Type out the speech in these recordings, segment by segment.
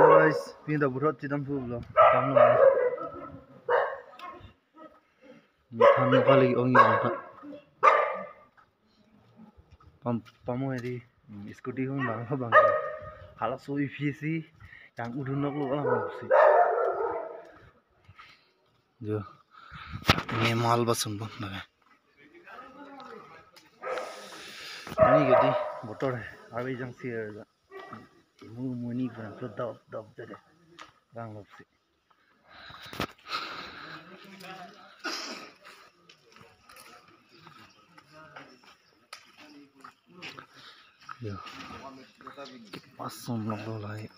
guys, pindah burot citam tu belum. Kamu mana? Than kali orang yang tak. Pamu ini, skuti pun bang. Halat so efisien, yang udah nak lu orang sih. Jo, ini mal basun pun nak. Ini jadi motor, awi jang siar. Muni kan, tu dap jadi, bang lopsi. Ya, pasang nak lagi.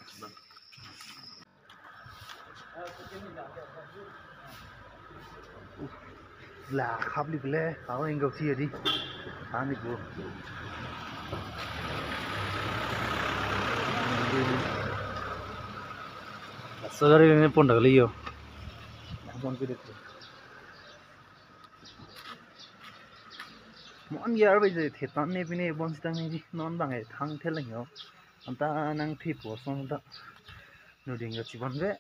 Lah, kabel bela, awak enggak sih jadi, kami bu. Segera ini pun dah liyo. Pun pilih. Mon yar beje thetan ne bine bon sitang ni non bang e thang thelang yo anta nang thi po song da no ding ga chiban be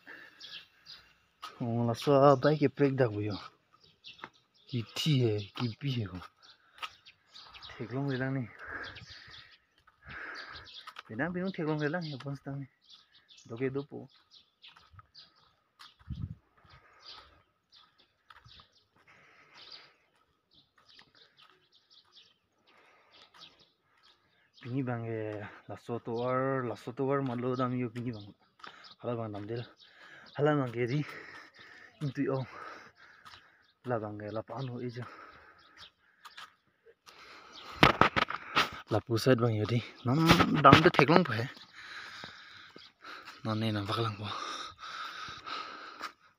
la so bai ke break da yo ki thi he ki pi he ko theklong le lang ni benang binung theklong le lang he bon sitang ni doge do po Pini bang lasso tower malo dam yo pini bang hala bang dam del hala bang geri intu yo la bang la panu eja la pusat bang yodi nam dam de theklong phe non ne na baklang po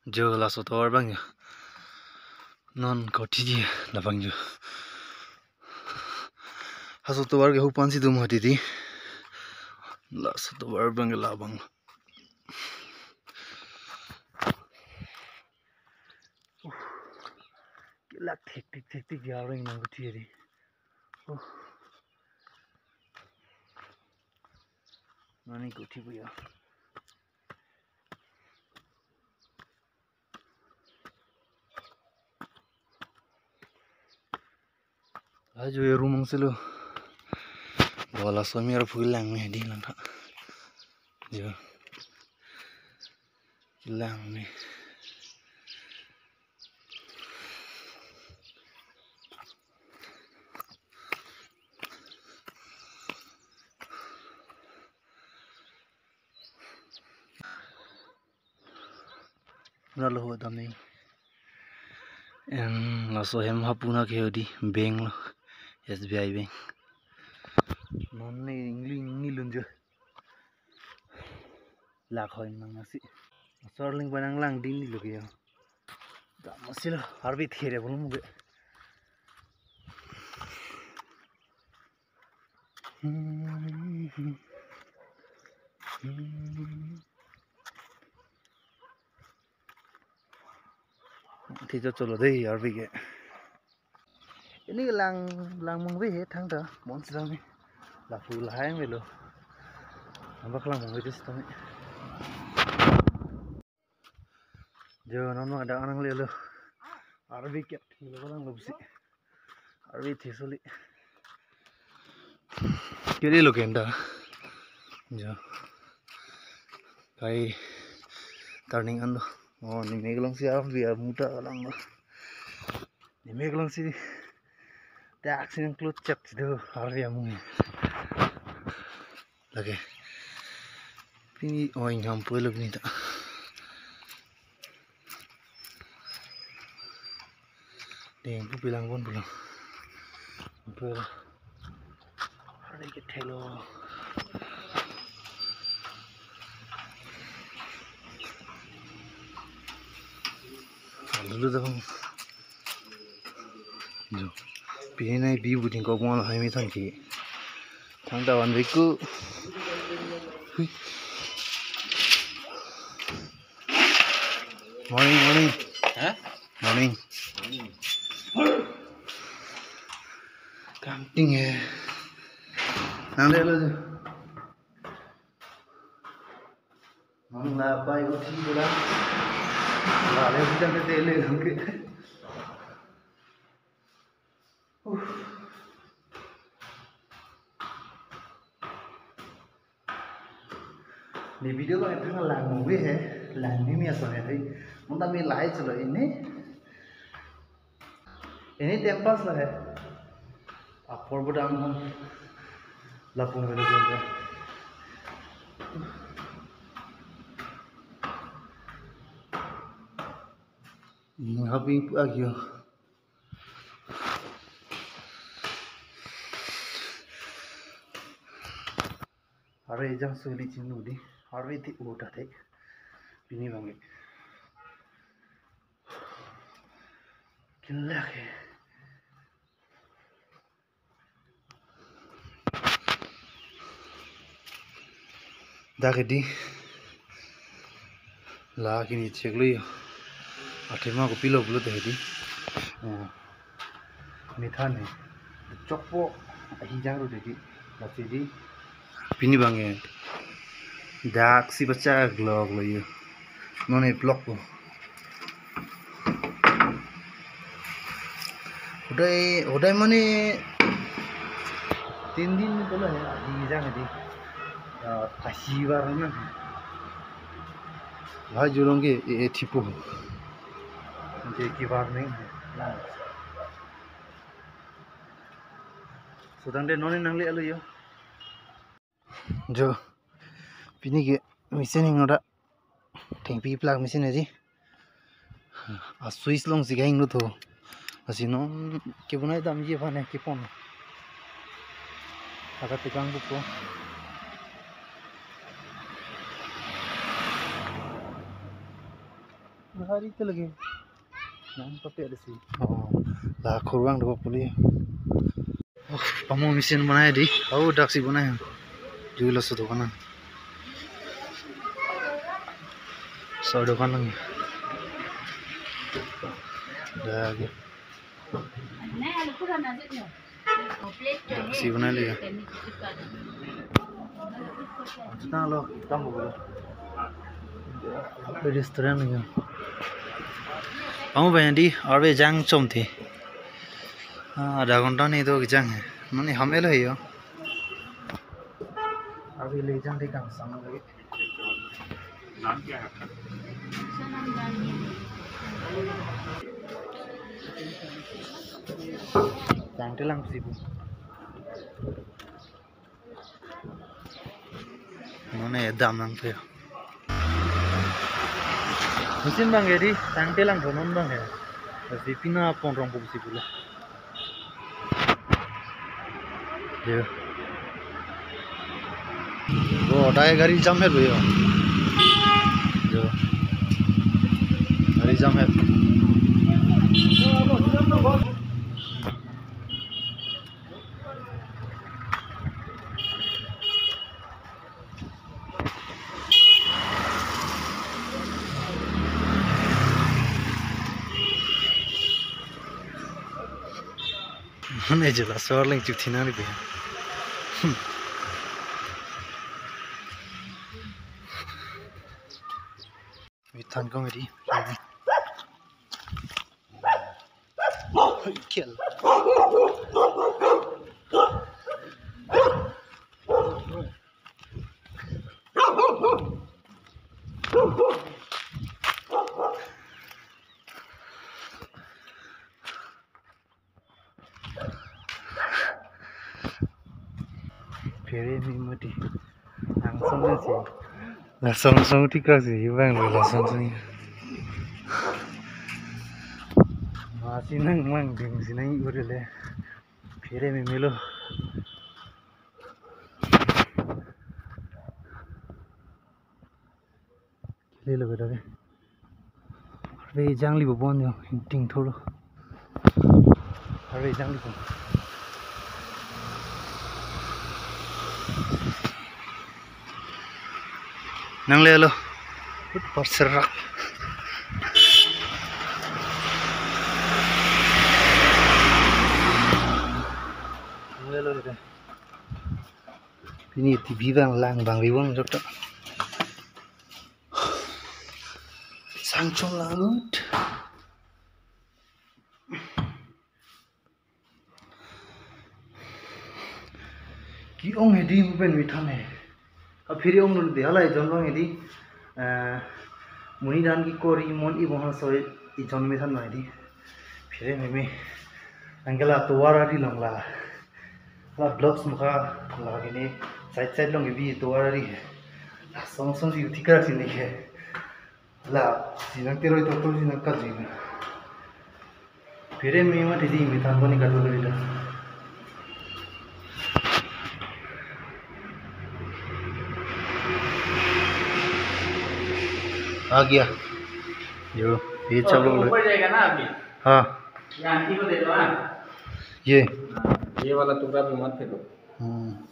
jo lasso tower bang yo non koti ji la bang jo Hasil tu warga hupan si tu mati di, lah satu warga bang labang. Gila tik jaring nanggut dia. Nani guti puya. Ajo ya rumang selo. Wala suami orang pulang ni di lantak, jo, pulang ni. Mana lo dam ni? Laso hem hapuna ke di bank lo, SBI bank. Non ni ingli lunjo lakhoy nang nasi sorling banang lang din ni logi ya da masilo harbi there bolum ge thì cho cholo dei harbi ge ini lang mong be thang da mon sang ni la fu la hang ve lo amba klang mong ge sta ni jo non ada anang le lo harbi ke lo lang lobsi harbi thesoli kiri lo kenda jo kai turning ando oh ni meglong si arf biar muta lang lo ni meglong si tax include check do harbi amung lagi pini oh ingam polo ni ta deng pu bilang pun belum polo hari ke thelo dulu dah jo pinai bi buding kau mau hai mi thang ki thang da wan wiku morning huh morning camping hai nang le lo Nggak apa itu sih bulan. Nggak ada kita ke tele lagi. Di video kan itu nggak lang movie है, lang ini misalnya tadi, मुंडा में light चलो ini tempas lah ya. Apor budang lapung video kan. Ngapain lagi ya? Hari jam sulit jenuh di. Hari itu udah deh. Ini banget. Gila ya. Dah kedi. Lagi ni cek lu ya. Akhirnya aku pilih dulu tadi. Ini thane. Cokpo hijau tu tadi. Jadi ini bangnya. Dak si baca glog lo ya. None blok ko. Udah mana 3 दिन बोला है hijau tadi. Ashibar na. भाई जुड़ोंगे ये ठीपो मुझे की बात नहीं है सुधांडे नोने नंगले आलू यो जो पिनी के मिशन इंगोड़ा टेंपी प्लग मिशन है जी आ स्विच लोंग सिखाएंगे लो तो असी नॉन के बनाए दाम ये फाने के फोन अगर टिकांग बुक को hari itu lagi yang pakai ada sih lah kurang dua puluh kamu mesin mana di dak sih mana jual sudah kanan sudah kanan dah gitu sih mana lagi kita lo kamu boleh restoran lagi हम भैया दी और वे जंग चोम थे आधा घंटा नहीं तो जंग है मैंने हमें लो यो अभी ले जंग दी काम सामने लगे नाम क्या है जंग टेलंग सिबु मैंने दाम नंग पे mesin bang jadi tangtelang bonon bang ya tapi pina ponrong ko si pula je वो डाय गाड़ी जाम है भैया जो गाड़ी जाम है mana jelas soal yang cuci nari be Witan komedi kill Pere ni mati, langsung aja, langsung tikar sih, bang langsung sini. Masih nang mang ding sini udah le, pere ni melo. Le lo beda ke, अरे जंगली वो बंद है, टिंग थोड़ा, अरे जंगली को nang lelo perserak lelo deh ini TV bang lang bang riwang jok Sangchong lagut. Ki ong hedi mupen mithane. Phiri ong nun dehalai jonlong hedi. Muni dan ki kori mon I bohan soy I jon mithan no hedi. Phiri meme angela tuwara di long la. La blocks muka la gini side long bi tuwara di. Song song si utikara sini ke. La sinang teroi to sinang kajina. Phiri meme ma hedi mithan boni kadulori da. आ गया जो ये चलो ऊपर जाएगा ना अभी। हाँ ये आंटी को दे दो हाँ। ये वाला टुकड़ा भी मत फेंको।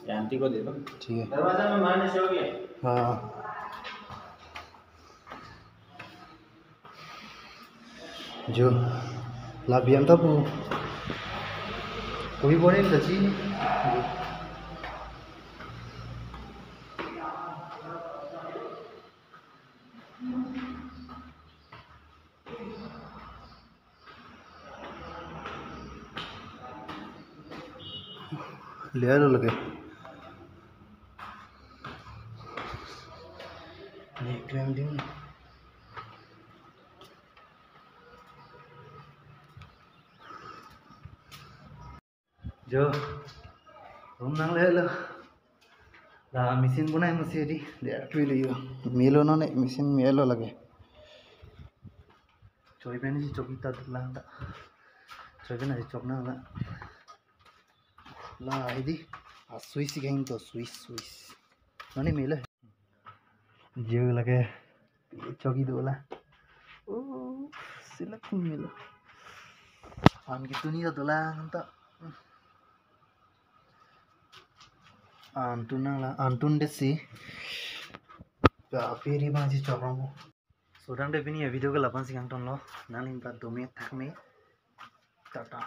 ये आंटी को दे दो। ठीक है दरवाजा में मारने से हो गया। हाँ जो लाभियम था वो कोई बोले नहीं सची ले लो लगे नहीं क्रीम दिन जो रूम नंग ले लो ला मशीन बनाए मसे दी ले ट्री लियो मेलो ना ने मशीन मेलो लगे चोई पे नहीं चोकी ता दुला ता चोई पे नहीं चोकना ला ला आईदी आ स्विच गेम तो स्विच नने मेलो जो लगे चोकी दोला ओ सिलेक्ट मेलो आन gitu nih dola nanta antun desi peri banji chorong sodang de bini video ke lapan sing angton lo nanin ta dome thakme tata